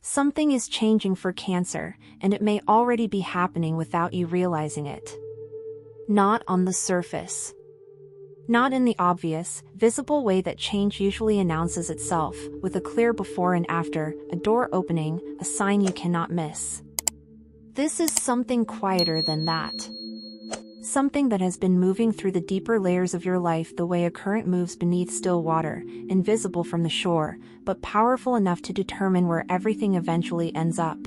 Something is changing for Cancer, and it may already be happening without you realizing it. Not on the surface. Not in the obvious, visible way that change usually announces itself, with a clear before and after, a door opening, a sign you cannot miss. This is something quieter than that. Something that has been moving through the deeper layers of your life the way a current moves beneath still water, invisible from the shore, but powerful enough to determine where everything eventually ends up.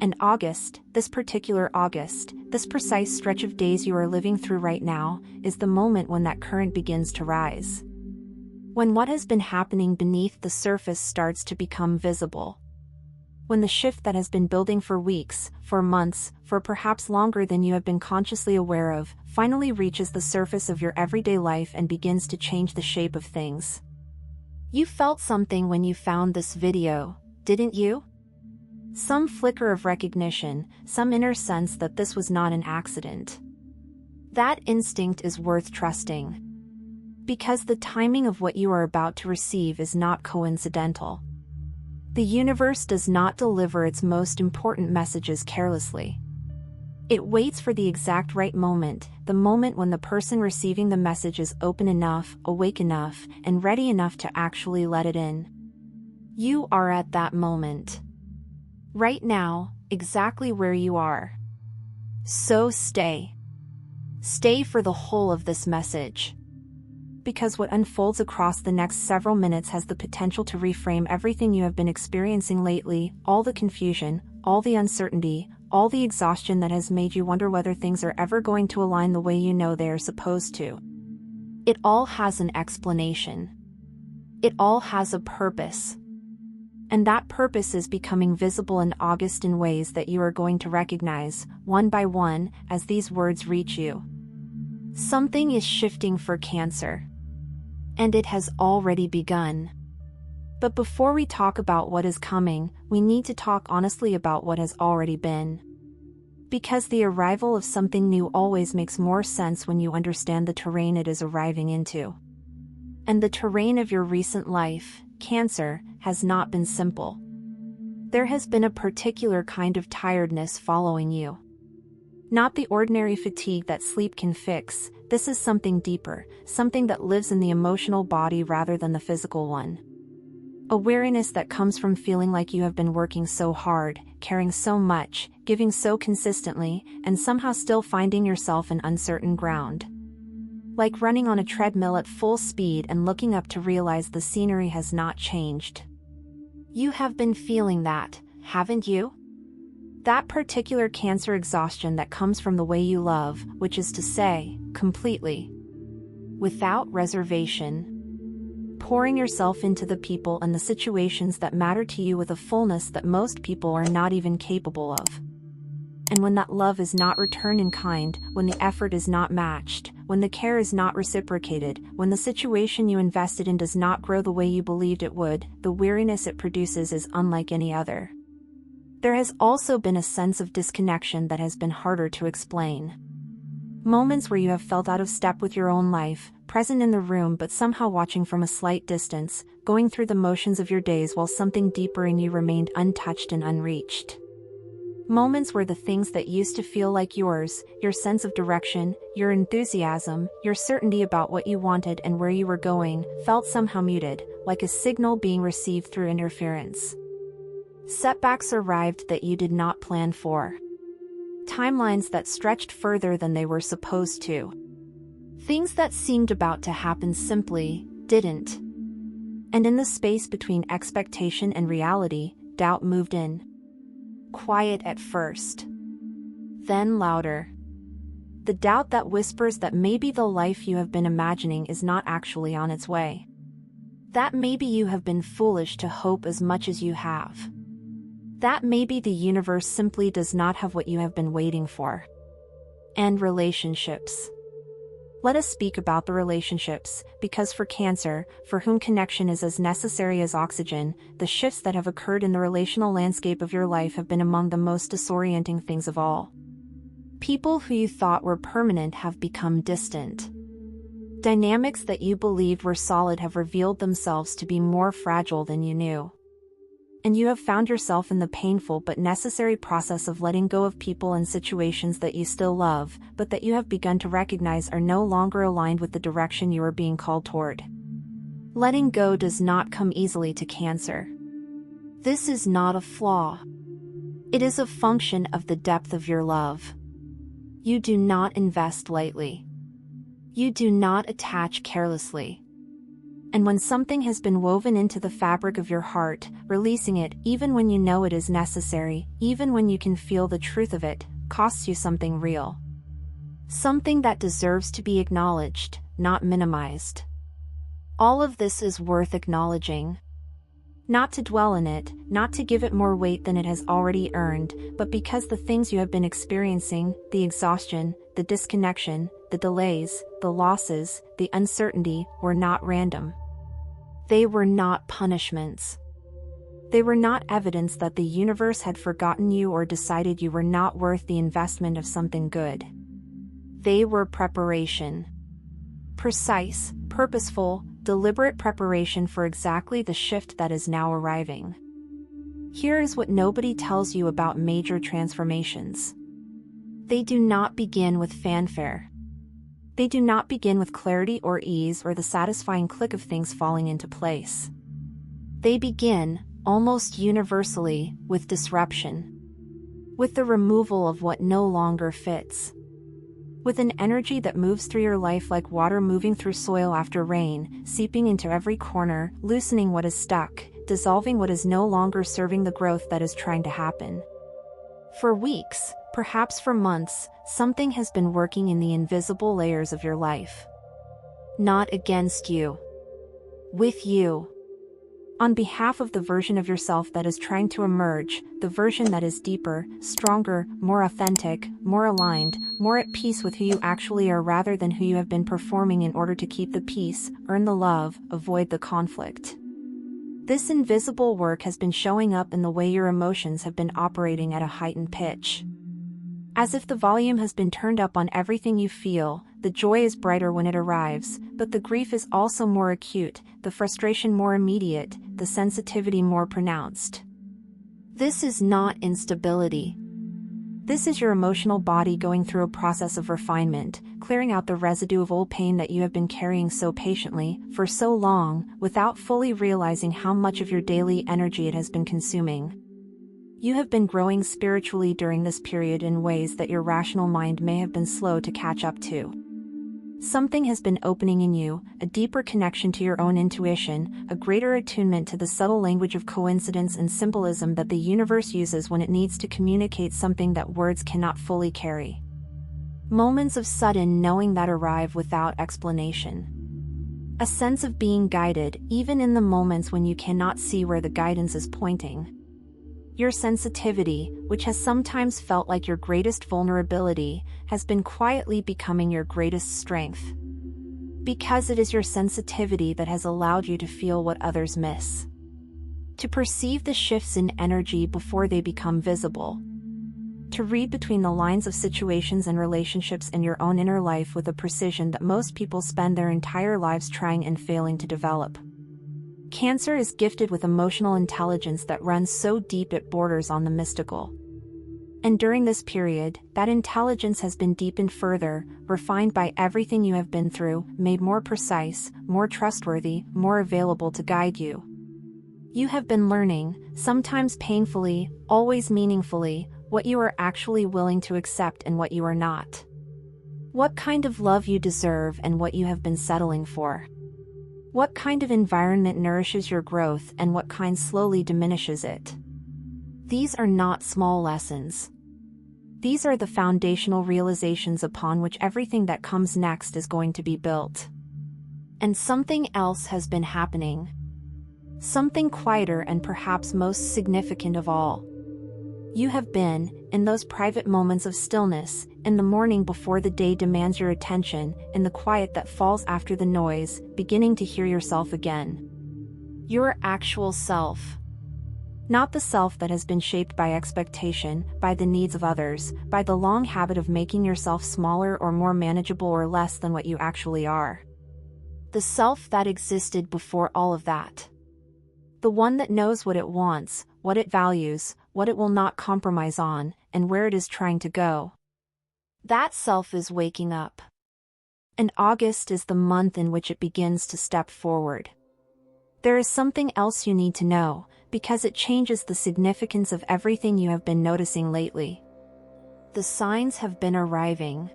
And August, this particular August, this precise stretch of days you are living through right now, is the moment when that current begins to rise. When what has been happening beneath the surface starts to become visible. When the shift that has been building for weeks, for months, for perhaps longer than you have been consciously aware of, finally reaches the surface of your everyday life and begins to change the shape of things. You felt something when you found this video, didn't you? Some flicker of recognition, some inner sense that this was not an accident. That instinct is worth trusting. Because the timing of what you are about to receive is not coincidental. The universe does not deliver its most important messages carelessly. It waits for the exact right moment, the moment when the person receiving the message is open enough, awake enough, and ready enough to actually let it in. You are at that moment. Right now, exactly where you are. So stay. Stay for the whole of this message. Because what unfolds across the next several minutes has the potential to reframe everything you have been experiencing lately, all the confusion, all the uncertainty, all the exhaustion that has made you wonder whether things are ever going to align the way you know they are supposed to. It all has an explanation. It all has a purpose. And that purpose is becoming visible in August in ways that you are going to recognize, one by one, as these words reach you. Something is shifting for Cancer. And it has already begun. But before we talk about what is coming, we need to talk honestly about what has already been. Because the arrival of something new always makes more sense when you understand the terrain it is arriving into. And the terrain of your recent life, Cancer, has not been simple. There has been a particular kind of tiredness following you. Not the ordinary fatigue that sleep can fix, this is something deeper, something that lives in the emotional body rather than the physical one. A weariness that comes from feeling like you have been working so hard, caring so much, giving so consistently, and somehow still finding yourself in uncertain ground. Like running on a treadmill at full speed and looking up to realize the scenery has not changed. You have been feeling that, haven't you? That particular Cancer exhaustion that comes from the way you love, which is to say, completely. Without reservation. Pouring yourself into the people and the situations that matter to you with a fullness that most people are not even capable of. And when that love is not returned in kind, when the effort is not matched, when the care is not reciprocated, when the situation you invested in does not grow the way you believed it would, the weariness it produces is unlike any other. There has also been a sense of disconnection that has been harder to explain. Moments where you have felt out of step with your own life, present in the room but somehow watching from a slight distance, going through the motions of your days while something deeper in you remained untouched and unreached. Moments where the things that used to feel like yours, your sense of direction, your enthusiasm, your certainty about what you wanted and where you were going, felt somehow muted, like a signal being received through interference. Setbacks arrived that you did not plan for. Timelines that stretched further than they were supposed to. Things that seemed about to happen simply didn't. And in the space between expectation and reality, doubt moved in. Quiet at first. Then louder. The doubt that whispers that maybe the life you have been imagining is not actually on its way. That maybe you have been foolish to hope as much as you have. That maybe the universe simply does not have what you have been waiting for. And relationships. Let us speak about the relationships, because for Cancer, for whom connection is as necessary as oxygen, the shifts that have occurred in the relational landscape of your life have been among the most disorienting things of all. People who you thought were permanent have become distant. Dynamics that you believed were solid have revealed themselves to be more fragile than you knew. And you have found yourself in the painful but necessary process of letting go of people and situations that you still love, but that you have begun to recognize are no longer aligned with the direction you are being called toward. Letting go does not come easily to Cancer. This is not a flaw. It is a function of the depth of your love. You do not invest lightly. You do not attach carelessly. And when something has been woven into the fabric of your heart, releasing it, even when you know it is necessary, even when you can feel the truth of it, costs you something real. Something that deserves to be acknowledged, not minimized. All of this is worth acknowledging. Not to dwell in it, not to give it more weight than it has already earned, but because the things you have been experiencing, the exhaustion, the disconnection, the delays, the losses, the uncertainty, were not random. They were not punishments. They were not evidence that the universe had forgotten you or decided you were not worth the investment of something good. They were preparation. Precise, purposeful, deliberate preparation for exactly the shift that is now arriving. Here is what nobody tells you about major transformations. They do not begin with fanfare. They do not begin with clarity or ease or the satisfying click of things falling into place. They begin, almost universally, with disruption. With the removal of what no longer fits. With an energy that moves through your life like water moving through soil after rain, seeping into every corner, loosening what is stuck, dissolving what is no longer serving the growth that is trying to happen. For weeks, perhaps for months, something has been working in the invisible layers of your life. Not against you. With you. On behalf of the version of yourself that is trying to emerge, the version that is deeper, stronger, more authentic, more aligned, more at peace with who you actually are rather than who you have been performing in order to keep the peace, earn the love, avoid the conflict. This invisible work has been showing up in the way your emotions have been operating at a heightened pitch. As if the volume has been turned up on everything you feel, the joy is brighter when it arrives, but the grief is also more acute, the frustration more immediate, the sensitivity more pronounced. This is not instability. This is your emotional body going through a process of refinement, clearing out the residue of old pain that you have been carrying so patiently, for so long, without fully realizing how much of your daily energy it has been consuming. You have been growing spiritually during this period in ways that your rational mind may have been slow to catch up to. Something has been opening in you, a deeper connection to your own intuition, a greater attunement to the subtle language of coincidence and symbolism that the universe uses when it needs to communicate something that words cannot fully carry. Moments of sudden knowing that arrive without explanation. A sense of being guided, even in the moments when you cannot see where the guidance is pointing. Your sensitivity, which has sometimes felt like your greatest vulnerability, has been quietly becoming your greatest strength. Because it is your sensitivity that has allowed you to feel what others miss. To perceive the shifts in energy before they become visible. To read between the lines of situations and relationships in your own inner life with a precision that most people spend their entire lives trying and failing to develop. Cancer is gifted with emotional intelligence that runs so deep it borders on the mystical. And during this period, that intelligence has been deepened further, refined by everything you have been through, made more precise, more trustworthy, more available to guide you. You have been learning, sometimes painfully, always meaningfully, what you are actually willing to accept and what you are not. What kind of love you deserve and what you have been settling for. What kind of environment nourishes your growth and what kind slowly diminishes it? These are not small lessons. These are the foundational realizations upon which everything that comes next is going to be built. And something else has been happening. Something quieter and perhaps most significant of all. You have been, in those private moments of stillness, in the morning before the day demands your attention, in the quiet that falls after the noise, beginning to hear yourself again. Your actual self. Not the self that has been shaped by expectation, by the needs of others, by the long habit of making yourself smaller or more manageable or less than what you actually are. The self that existed before all of that. The one that knows what it wants, what it values, what it will not compromise on, and where it is trying to go. That self is waking up. And August is the month in which it begins to step forward. There is something else you need to know, because it changes the significance of everything you have been noticing lately. The signs have been arriving.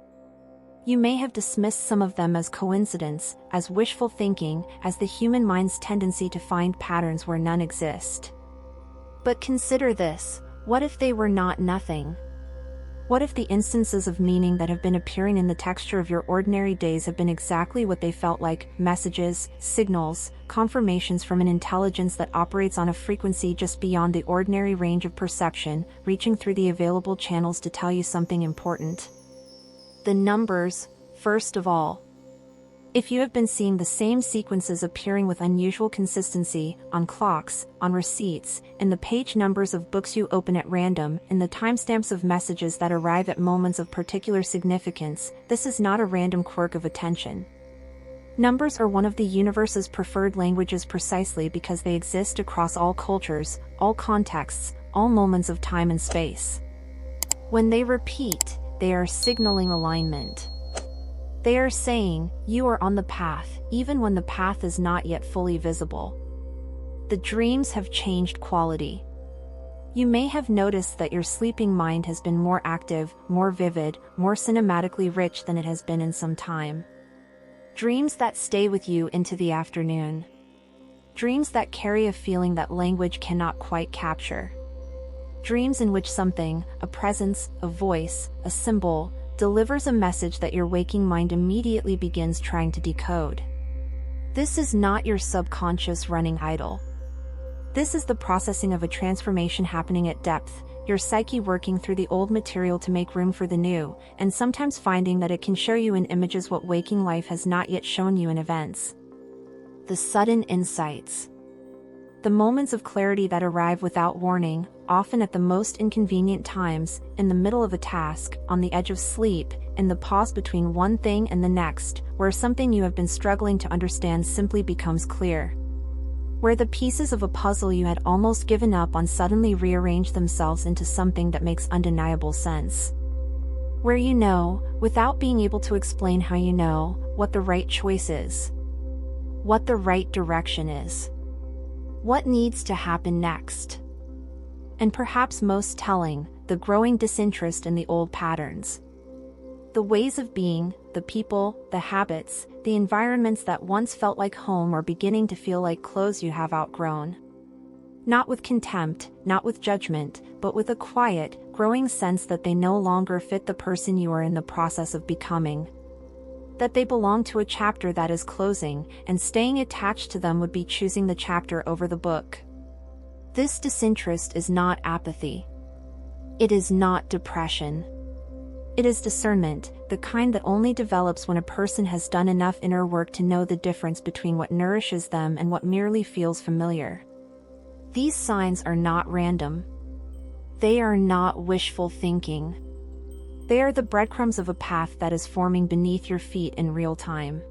You may have dismissed some of them as coincidence, as wishful thinking, as the human mind's tendency to find patterns where none exist. But consider this: what if they were not nothing? What if the instances of meaning that have been appearing in the texture of your ordinary days have been exactly what they felt like: messages, signals, confirmations from an intelligence that operates on a frequency just beyond the ordinary range of perception, reaching through the available channels to tell you something important? The numbers, first of all. If you have been seeing the same sequences appearing with unusual consistency, on clocks, on receipts, in the page numbers of books you open at random, in the timestamps of messages that arrive at moments of particular significance, this is not a random quirk of attention. Numbers are one of the universe's preferred languages precisely because they exist across all cultures, all contexts, all moments of time and space. When they repeat, they are signaling alignment. They are saying, you are on the path, even when the path is not yet fully visible. The dreams have changed quality. You may have noticed that your sleeping mind has been more active, more vivid, more cinematically rich than it has been in some time. Dreams that stay with you into the afternoon. Dreams that carry a feeling that language cannot quite capture. Dreams in which something, a presence, a voice, a symbol, delivers a message that your waking mind immediately begins trying to decode. This is not your subconscious running idle. This is the processing of a transformation happening at depth, your psyche working through the old material to make room for the new, and sometimes finding that it can show you in images what waking life has not yet shown you in events. The sudden insights. The moments of clarity that arrive without warning, often at the most inconvenient times, in the middle of a task, on the edge of sleep, in the pause between one thing and the next, where something you have been struggling to understand simply becomes clear. Where the pieces of a puzzle you had almost given up on suddenly rearrange themselves into something that makes undeniable sense. Where you know, without being able to explain how you know, what the right choice is. What the right direction is. What needs to happen next? And perhaps most telling, the growing disinterest in the old patterns. The ways of being, the people, the habits, the environments that once felt like home are beginning to feel like clothes you have outgrown. Not with contempt, not with judgment, but with a quiet, growing sense that they no longer fit the person you are in the process of becoming. That they belong to a chapter that is closing, and staying attached to them would be choosing the chapter over the book. This disinterest is not apathy. It is not depression. It is discernment, the kind that only develops when a person has done enough inner work to know the difference between what nourishes them and what merely feels familiar. These signs are not random. They are not wishful thinking. They are the breadcrumbs of a path that is forming beneath your feet in real time.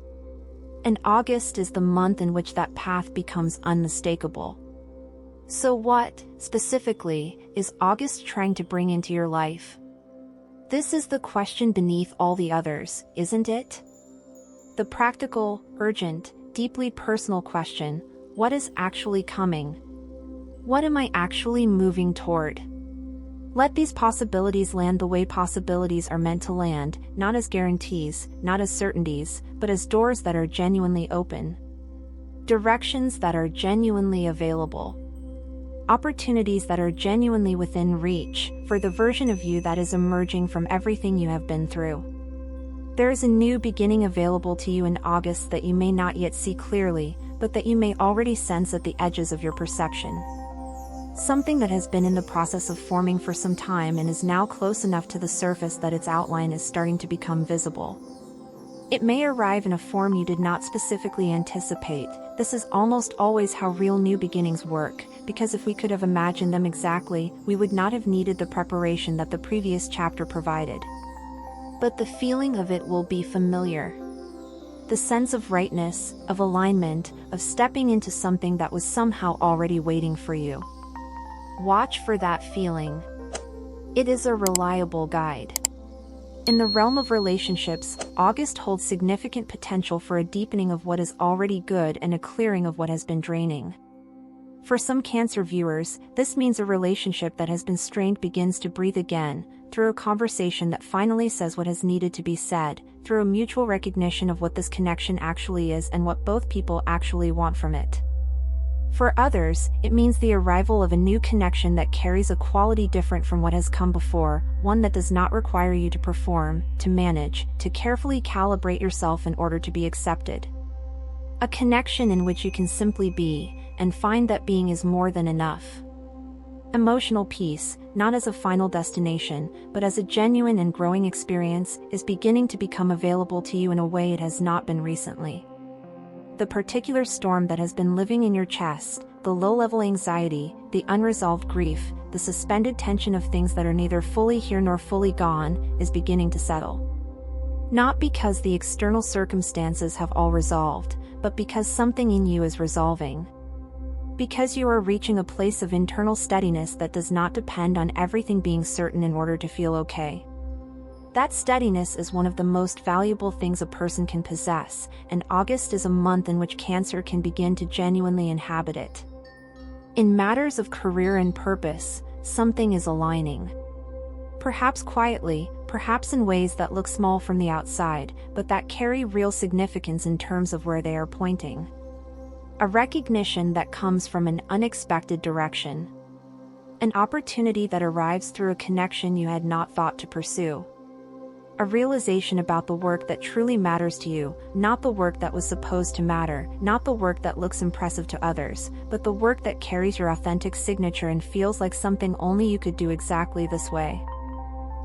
And August is the month in which that path becomes unmistakable. So what, specifically, is August trying to bring into your life? This is the question beneath all the others, isn't it? The practical, urgent, deeply personal question: what is actually coming? What am I actually moving toward? Let these possibilities land the way possibilities are meant to land, not as guarantees, not as certainties, but as doors that are genuinely open. Directions that are genuinely available. Opportunities that are genuinely within reach, for the version of you that is emerging from everything you have been through. There is a new beginning available to you in August that you may not yet see clearly, but that you may already sense at the edges of your perception. Something that has been in the process of forming for some time and is now close enough to the surface that its outline is starting to become visible. It may arrive in a form you did not specifically anticipate. This is almost always how real new beginnings work, because if we could have imagined them exactly, we would not have needed the preparation that the previous chapter provided. But the feeling of it will be familiar. The sense of rightness, of alignment, of stepping into something that was somehow already waiting for you. Watch for that feeling. It is a reliable guide. In the realm of relationships, August holds significant potential for a deepening of what is already good and a clearing of what has been draining. For some Cancer viewers, this means a relationship that has been strained begins to breathe again, through a conversation that finally says what has needed to be said, through a mutual recognition of what this connection actually is and what both people actually want from it. For others, it means the arrival of a new connection that carries a quality different from what has come before, one that does not require you to perform, to manage, to carefully calibrate yourself in order to be accepted. A connection in which you can simply be, and find that being is more than enough. Emotional peace, not as a final destination, but as a genuine and growing experience, is beginning to become available to you in a way it has not been recently. The particular storm that has been living in your chest, the low-level anxiety, the unresolved grief, the suspended tension of things that are neither fully here nor fully gone, is beginning to settle. Not because the external circumstances have all resolved, but because something in you is resolving. Because you are reaching a place of internal steadiness that does not depend on everything being certain in order to feel okay. That steadiness is one of the most valuable things a person can possess, and August is a month in which Cancer can begin to genuinely inhabit it. In matters of career and purpose, something is aligning. Perhaps quietly, perhaps in ways that look small from the outside, but that carry real significance in terms of where they are pointing. A recognition that comes from an unexpected direction. An opportunity that arrives through a connection you had not thought to pursue. A realization about the work that truly matters to you, not the work that was supposed to matter, not the work that looks impressive to others, but the work that carries your authentic signature and feels like something only you could do exactly this way.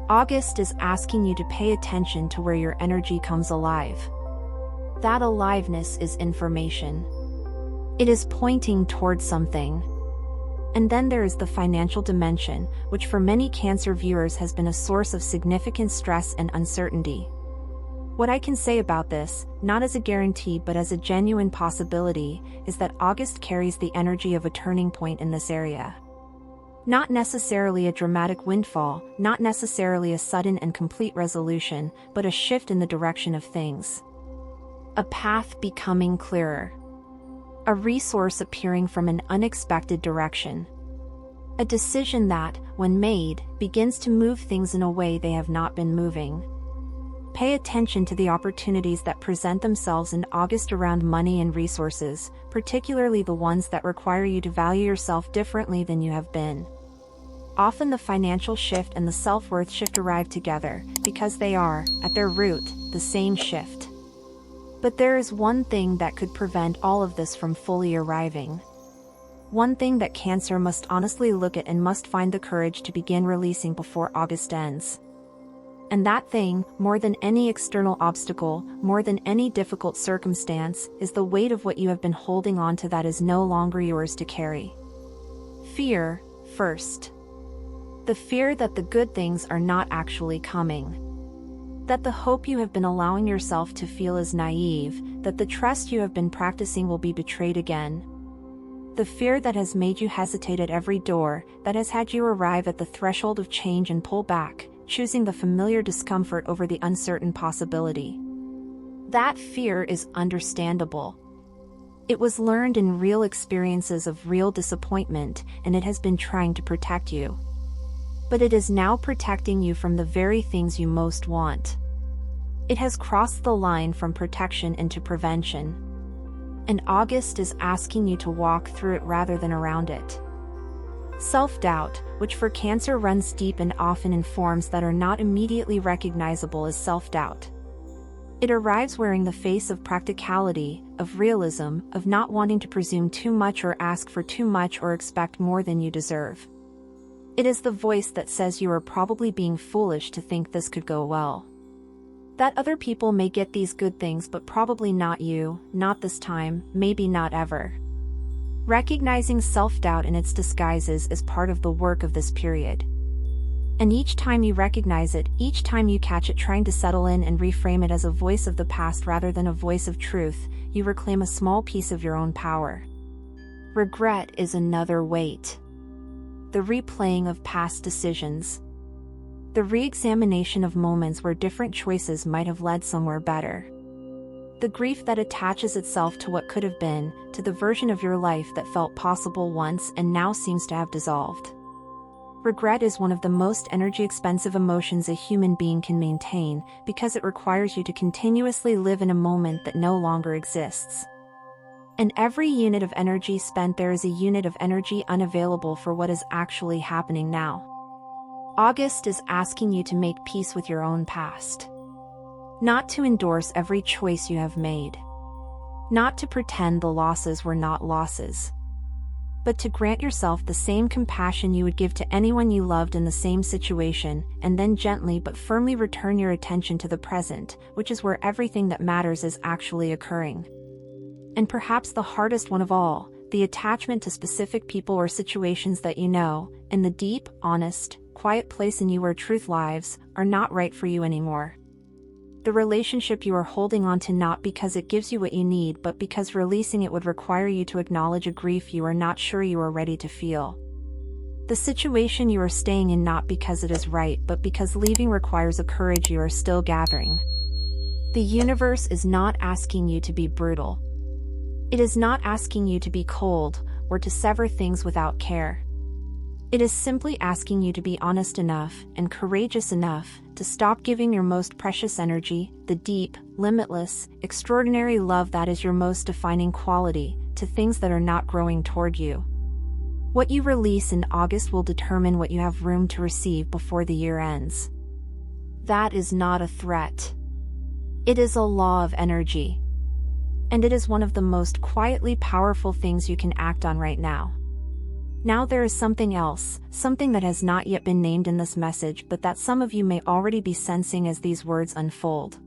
August is asking you to pay attention to where your energy comes alive. That aliveness is information. It is pointing towards something. And then there is the financial dimension, which for many Cancer viewers has been a source of significant stress and uncertainty. What I can say about this, not as a guarantee but as a genuine possibility, is that August carries the energy of a turning point in this area. Not necessarily a dramatic windfall, not necessarily a sudden and complete resolution, but a shift in the direction of things. A path becoming clearer. A resource appearing from an unexpected direction. A decision that, when made, begins to move things in a way they have not been moving. Pay attention to the opportunities that present themselves in August around money and resources, particularly the ones that require you to value yourself differently than you have been. Often the financial shift and the self-worth shift arrive together, because they are, at their root, the same shift. But there is one thing that could prevent all of this from fully arriving. One thing that Cancer must honestly look at and must find the courage to begin releasing before August ends. And that thing, more than any external obstacle, more than any difficult circumstance, is the weight of what you have been holding on to that is no longer yours to carry. Fear, first. The fear that the good things are not actually coming. That the hope you have been allowing yourself to feel is naive, that the trust you have been practicing will be betrayed again. The fear that has made you hesitate at every door, that has had you arrive at the threshold of change and pull back, choosing the familiar discomfort over the uncertain possibility. That fear is understandable. It was learned in real experiences of real disappointment, and it has been trying to protect you. But it is now protecting you from the very things you most want. It has crossed the line from protection into prevention. And August is asking you to walk through it rather than around it. Self-doubt, which for Cancer runs deep and often in forms that are not immediately recognizable as self-doubt. It arrives wearing the face of practicality, of realism, of not wanting to presume too much or ask for too much or expect more than you deserve. It is the voice that says you are probably being foolish to think this could go well. That other people may get these good things but probably not you, not this time, maybe not ever. Recognizing self-doubt in its disguises is part of the work of this period. And each time you recognize it, each time you catch it trying to settle in and reframe it as a voice of the past rather than a voice of truth, you reclaim a small piece of your own power. Regret is another weight. the replaying of past decisions. The re-examination of moments where different choices might have led somewhere better. The grief that attaches itself to what could have been, to the version of your life that felt possible once and now seems to have dissolved. Regret is one of the most energy-expensive emotions a human being can maintain, because it requires you to continuously live in a moment that no longer exists. In every unit of energy spent, there is a unit of energy unavailable for what is actually happening now. August is asking you to make peace with your own past. Not to endorse every choice you have made. Not to pretend the losses were not losses. But to grant yourself the same compassion you would give to anyone you loved in the same situation, and then gently but firmly return your attention to the present, which is where everything that matters is actually occurring. And perhaps the hardest one of all, the attachment to specific people or situations that you know, in the deep, honest, quiet place in you where truth lives, are not right for you anymore. The relationship you are holding on to not because it gives you what you need but because releasing it would require you to acknowledge a grief you are not sure you are ready to feel. The situation you are staying in not because it is right but because leaving requires a courage you are still gathering. The universe is not asking you to be brutal. It is not asking you to be cold or to sever things without care. It is simply asking you to be honest enough and courageous enough to stop giving your most precious energy, the deep, limitless, extraordinary love that is your most defining quality, to things that are not growing toward you. What you release in August will determine what you have room to receive before the year ends. That is not a threat. It is a law of energy. And it is one of the most quietly powerful things you can act on right now. Now there is something else, something that has not yet been named in this message but that some of you may already be sensing as these words unfold.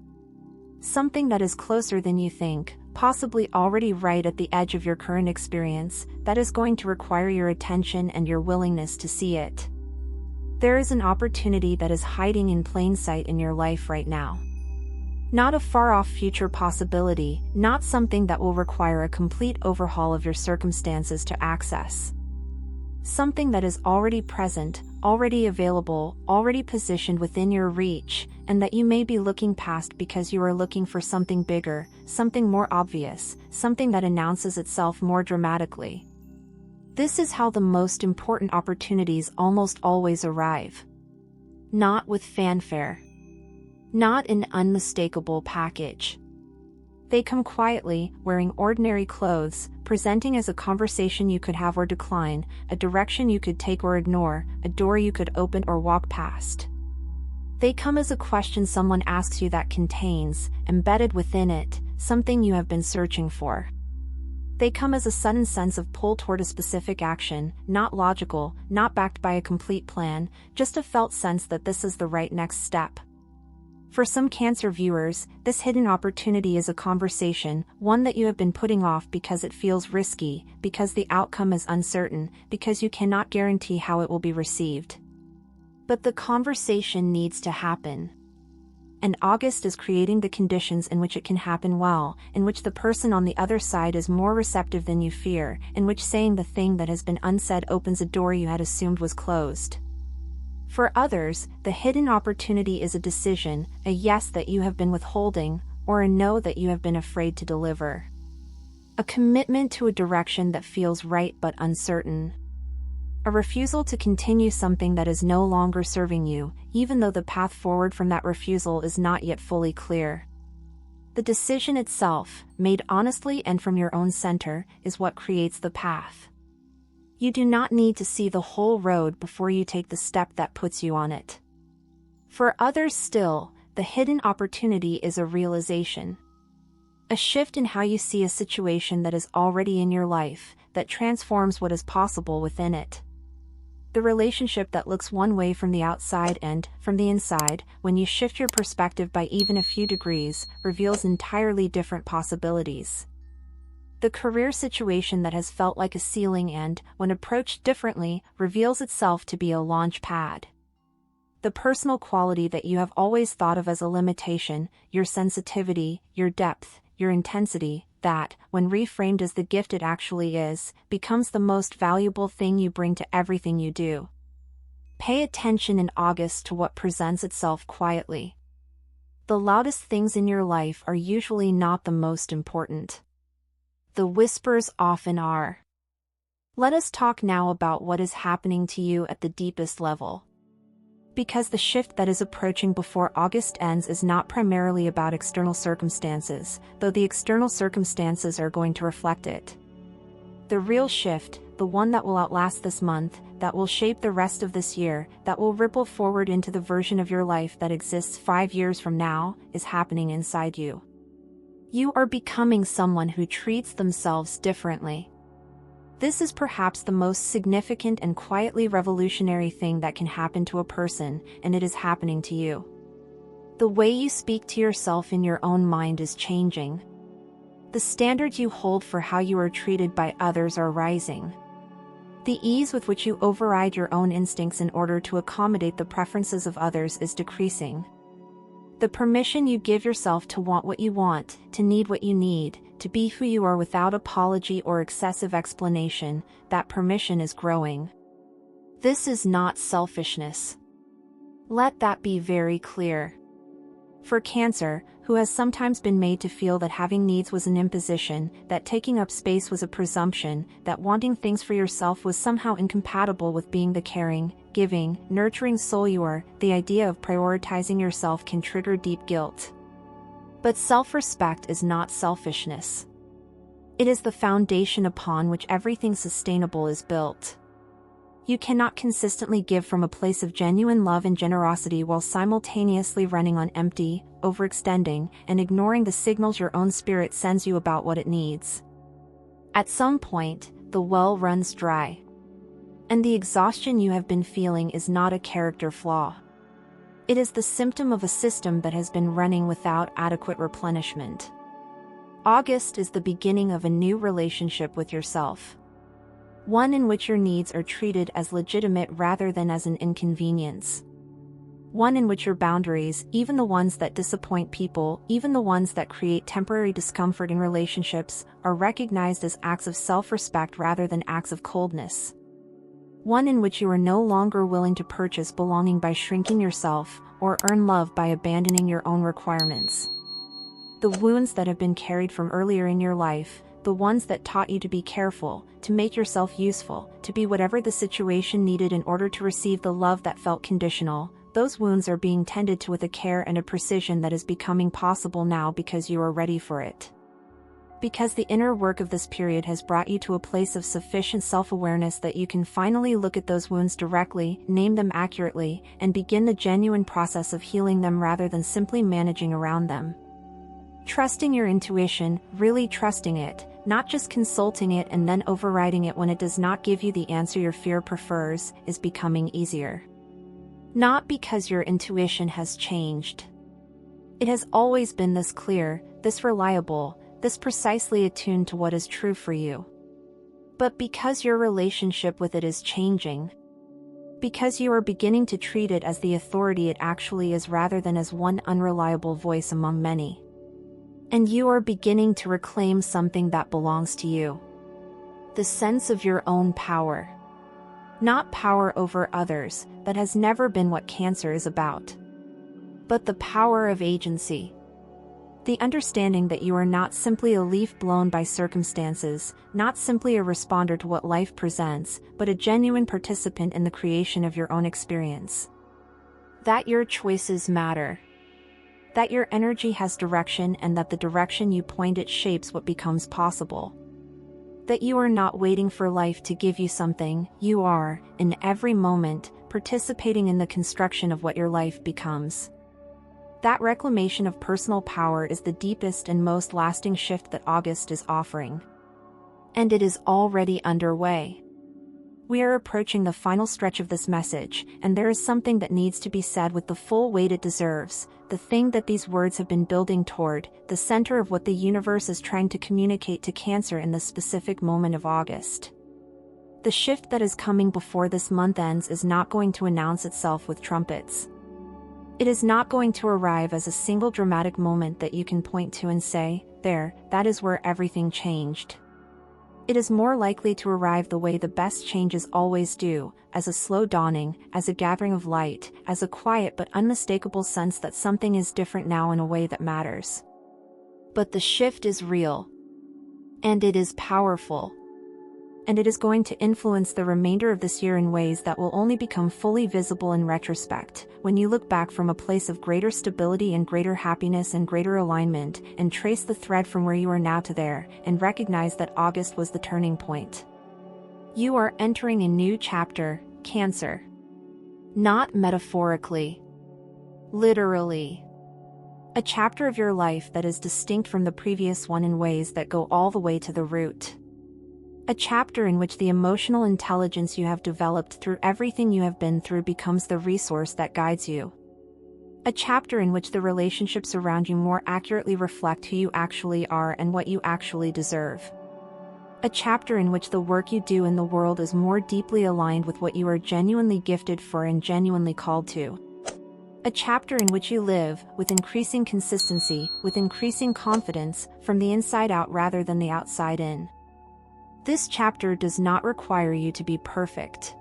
Something that is closer than you think, possibly already right at the edge of your current experience, that is going to require your attention and your willingness to see it. There is an opportunity that is hiding in plain sight in your life right now. Not a far-off future possibility, not something that will require a complete overhaul of your circumstances to access. Something that is already present, already available, already positioned within your reach, and that you may be looking past because you are looking for something bigger, something more obvious, something that announces itself more dramatically. This is how the most important opportunities almost always arrive. Not with fanfare. Not an unmistakable package. They come quietly, wearing ordinary clothes, presenting as a conversation you could have or decline, a direction you could take or ignore, a door you could open or walk past. They come as a question someone asks you that contains, embedded within it, something you have been searching for. They come as a sudden sense of pull toward a specific action, not logical, not backed by a complete plan, just a felt sense that this is the right next step. For some Cancer viewers, this hidden opportunity is a conversation, one that you have been putting off because it feels risky, because the outcome is uncertain, because you cannot guarantee how it will be received. But the conversation needs to happen. And August is creating the conditions in which it can happen well, in which the person on the other side is more receptive than you fear, in which saying the thing that has been unsaid opens a door you had assumed was closed. For others, the hidden opportunity is a decision, a yes that you have been withholding, or a no that you have been afraid to deliver. A commitment to a direction that feels right but uncertain. A refusal to continue something that is no longer serving you, even though the path forward from that refusal is not yet fully clear. The decision itself, made honestly and from your own center, is what creates the path. You do not need to see the whole road before you take the step that puts you on it. For others still, the hidden opportunity is a realization. A shift in how you see a situation that is already in your life, that transforms what is possible within it. The relationship that looks one way from the outside and, from the inside, when you shift your perspective by even a few degrees, reveals entirely different possibilities. The career situation that has felt like a ceiling and, when approached differently, reveals itself to be a launch pad. The personal quality that you have always thought of as a limitation, your sensitivity, your depth, your intensity, that, when reframed as the gift it actually is, becomes the most valuable thing you bring to everything you do. Pay attention in August to what presents itself quietly. The loudest things in your life are usually not the most important. The whispers often are. Let us talk now about what is happening to you at the deepest level. Because the shift that is approaching before August ends is not primarily about external circumstances, though the external circumstances are going to reflect it. The real shift, the one that will outlast this month, that will shape the rest of this year, that will ripple forward into the version of your life that exists 5 years from now, is happening inside you. You are becoming someone who treats themselves differently. This is perhaps the most significant and quietly revolutionary thing that can happen to a person, and it is happening to you. The way you speak to yourself in your own mind is changing. The standards you hold for how you are treated by others are rising. The ease with which you override your own instincts in order to accommodate the preferences of others is decreasing. The permission you give yourself to want what you want, to need what you need, to be who you are without apology or excessive explanation, that permission is growing. This is not selfishness. Let that be very clear. For Cancer, who has sometimes been made to feel that having needs was an imposition, that taking up space was a presumption, that wanting things for yourself was somehow incompatible with being the caring, giving, nurturing soul you are, the idea of prioritizing yourself can trigger deep guilt. But self-respect is not selfishness. It is the foundation upon which everything sustainable is built. You cannot consistently give from a place of genuine love and generosity while simultaneously running on empty, overextending, and ignoring the signals your own spirit sends you about what it needs. At some point, the well runs dry. And the exhaustion you have been feeling is not a character flaw. It is the symptom of a system that has been running without adequate replenishment. August is the beginning of a new relationship with yourself. One in which your needs are treated as legitimate rather than as an inconvenience. One in which your boundaries, even the ones that disappoint people, even the ones that create temporary discomfort in relationships, are recognized as acts of self-respect rather than acts of coldness. One in which you are no longer willing to purchase belonging by shrinking yourself, or earn love by abandoning your own requirements. The wounds that have been carried from earlier in your life, the ones that taught you to be careful, to make yourself useful, to be whatever the situation needed in order to receive the love that felt conditional, those wounds are being tended to with a care and a precision that is becoming possible now because you are ready for it. Because the inner work of this period has brought you to a place of sufficient self-awareness that you can finally look at those wounds directly, name them accurately, and begin the genuine process of healing them rather than simply managing around them. Trusting your intuition, really trusting it, not just consulting it and then overriding it when it does not give you the answer your fear prefers, is becoming easier. Not because your intuition has changed. It has always been this clear, this reliable, this precisely attuned to what is true for you. But because your relationship with it is changing. Because you are beginning to treat it as the authority it actually is rather than as one unreliable voice among many. And you are beginning to reclaim something that belongs to you. The sense of your own power. Not power over others, that has never been what Cancer is about. But the power of agency. The understanding that you are not simply a leaf blown by circumstances, not simply a responder to what life presents, but a genuine participant in the creation of your own experience. That your choices matter. That your energy has direction and that the direction you point it shapes what becomes possible. That you are not waiting for life to give you something, you are, in every moment, participating in the construction of what your life becomes. That reclamation of personal power is the deepest and most lasting shift that August is offering. And it is already underway. We are approaching the final stretch of this message, and there is something that needs to be said with the full weight it deserves, the thing that these words have been building toward, the center of what the universe is trying to communicate to Cancer in this specific moment of August. The shift that is coming before this month ends is not going to announce itself with trumpets. It is not going to arrive as a single dramatic moment that you can point to and say, that is where everything changed. It is more likely to arrive the way the best changes always do, as a slow dawning, as a gathering of light, as a quiet but unmistakable sense that something is different now in a way that matters. But the shift is real. And it is powerful. And it is going to influence the remainder of this year in ways that will only become fully visible in retrospect, when you look back from a place of greater stability and greater happiness and greater alignment, and trace the thread from where you are now to there, and recognize that August was the turning point. You are entering a new chapter, Cancer. Not metaphorically. Literally. A chapter of your life that is distinct from the previous one in ways that go all the way to the root. A chapter in which the emotional intelligence you have developed through everything you have been through becomes the resource that guides you. A chapter in which the relationships around you more accurately reflect who you actually are and what you actually deserve. A chapter in which the work you do in the world is more deeply aligned with what you are genuinely gifted for and genuinely called to. A chapter in which you live, with increasing consistency, with increasing confidence, from the inside out rather than the outside in. This chapter does not require you to be perfect.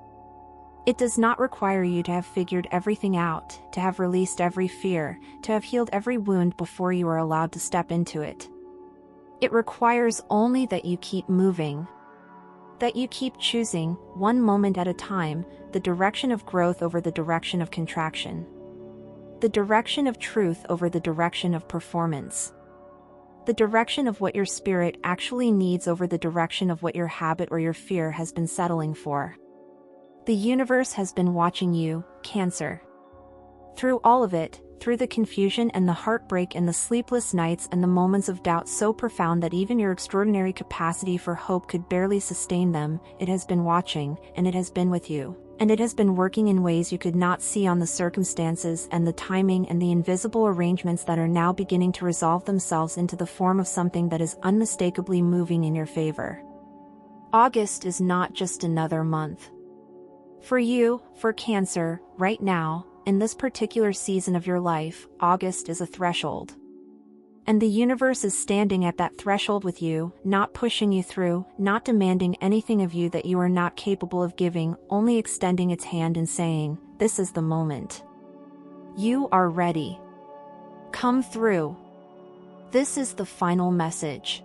It does not require you to have figured everything out, to have released every fear, to have healed every wound before you are allowed to step into it. It requires only that you keep moving. That you keep choosing, one moment at a time, the direction of growth over the direction of contraction. The direction of truth over the direction of performance. The direction of what your spirit actually needs over the direction of what your habit or your fear has been settling for. The universe has been watching you, Cancer. Through all of it, through the confusion and the heartbreak and the sleepless nights and the moments of doubt so profound that even your extraordinary capacity for hope could barely sustain them, it has been watching, and it has been with you. And it has been working in ways you could not see on the circumstances and the timing and the invisible arrangements that are now beginning to resolve themselves into the form of something that is unmistakably moving in your favor. August is not just another month. For you, for Cancer, right now, in this particular season of your life, August is a threshold. And the universe is standing at that threshold with you, not pushing you through, not demanding anything of you that you are not capable of giving, only extending its hand and saying, "This is the moment. You are ready. Come through." This is the final message.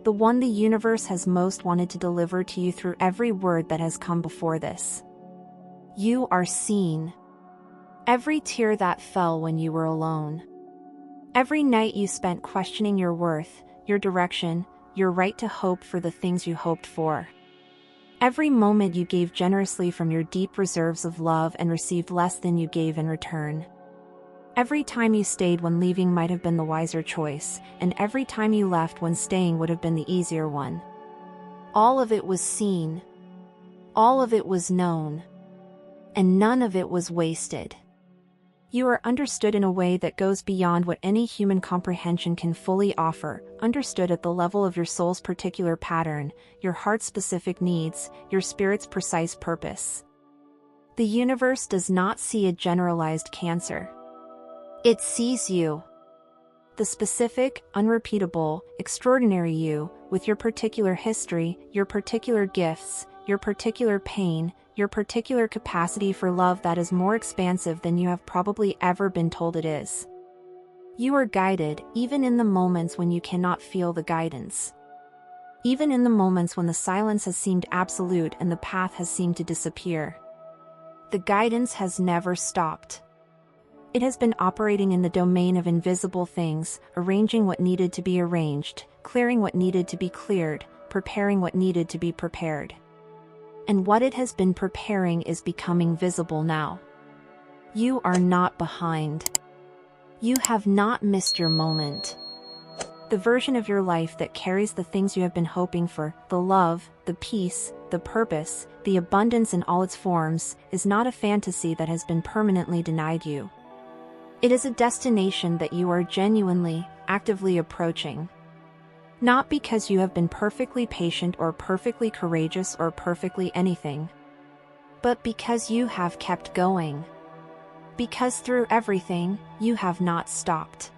The one the universe has most wanted to deliver to you through every word that has come before this. You are seen. Every tear that fell when you were alone. Every night you spent questioning your worth, your direction, your right to hope for the things you hoped for. Every moment you gave generously from your deep reserves of love and received less than you gave in return. Every time you stayed when leaving might have been the wiser choice, and every time you left when staying would have been the easier one. All of it was seen. All of it was known. And none of it was wasted. You are understood in a way that goes beyond what any human comprehension can fully offer, understood at the level of your soul's particular pattern, your heart's specific needs, your spirit's precise purpose. The universe does not see a generalized Cancer. It sees you. The specific, unrepeatable, extraordinary you, with your particular history, your particular gifts, your particular pain, your particular capacity for love that is more expansive than you have probably ever been told it is. You are guided, even in the moments when you cannot feel the guidance. Even in the moments when the silence has seemed absolute and the path has seemed to disappear. The guidance has never stopped. It has been operating in the domain of invisible things, arranging what needed to be arranged, clearing what needed to be cleared, preparing what needed to be prepared. And what it has been preparing is becoming visible now. You are not behind. You have not missed your moment. The version of your life that carries the things you have been hoping for, the love, the peace, the purpose, the abundance in all its forms, is not a fantasy that has been permanently denied you. It is a destination that you are genuinely, actively approaching. Not because you have been perfectly patient or perfectly courageous or perfectly anything. But because you have kept going. Because through everything, you have not stopped.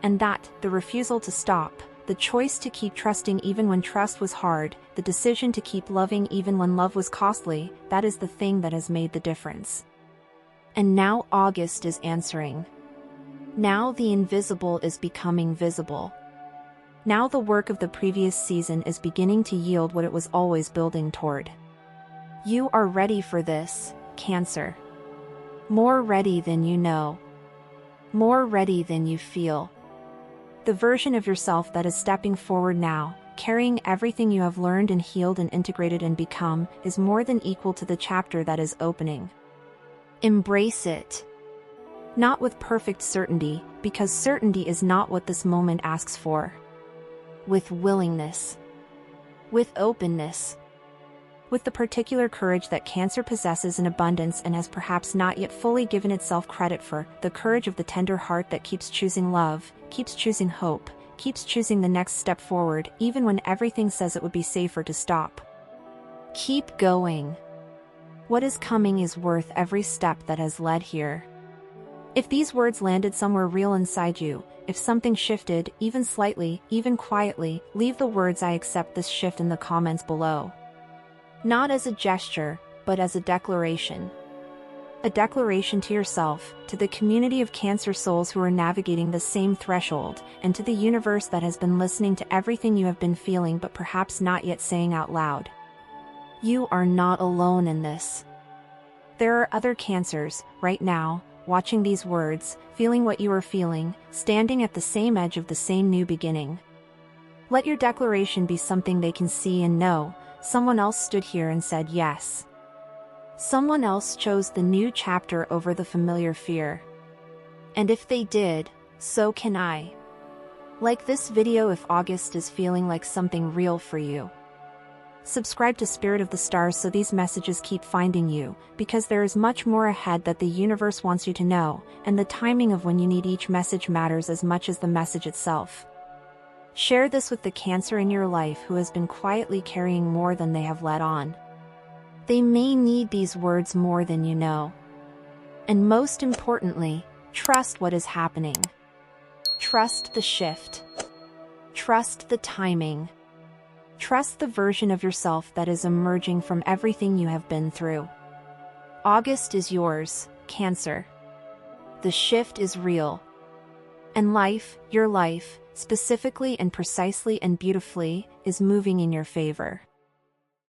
And that, the refusal to stop, the choice to keep trusting even when trust was hard, the decision to keep loving even when love was costly, that is the thing that has made the difference. And now August is answering. Now the invisible is becoming visible. Now the work of the previous season is beginning to yield what it was always building toward. You are ready for this, Cancer. More ready than you know. More ready than you feel. The version of yourself that is stepping forward now, carrying everything you have learned and healed and integrated and become, is more than equal to the chapter that is opening. Embrace it. Not with perfect certainty, because certainty is not what this moment asks for. With willingness. With openness. With the particular courage that Cancer possesses in abundance and has perhaps not yet fully given itself credit for, the courage of the tender heart that keeps choosing love, keeps choosing hope, keeps choosing the next step forward, even when everything says it would be safer to stop. Keep going. What is coming is worth every step that has led here. If these words landed somewhere real inside you, if something shifted, even slightly, even quietly, leave the words "I accept this shift" in the comments below. Not as a gesture, but as a declaration. A declaration to yourself, to the community of Cancer souls who are navigating the same threshold, and to the universe that has been listening to everything you have been feeling but perhaps not yet saying out loud. You are not alone in this. There are other Cancers, right now, watching these words, feeling what you are feeling, standing at the same edge of the same new beginning. Let your declaration be something they can see and know. Someone else stood here and said yes. Someone else chose the new chapter over the familiar fear. And if they did, so can I. Like this video if August is feeling like something real for you. Subscribe to Spirit of the Stars so these messages keep finding you, because there is much more ahead that the universe wants you to know, and the timing of when you need each message matters as much as the message itself. Share this with the Cancer in your life who has been quietly carrying more than they have let on. They may need these words more than you know. And most importantly, trust what is happening. Trust the shift. Trust the timing. Trust the version of yourself that is emerging from everything you have been through. August is yours, Cancer. The shift is real. And life, your life, specifically and precisely and beautifully, is moving in your favor.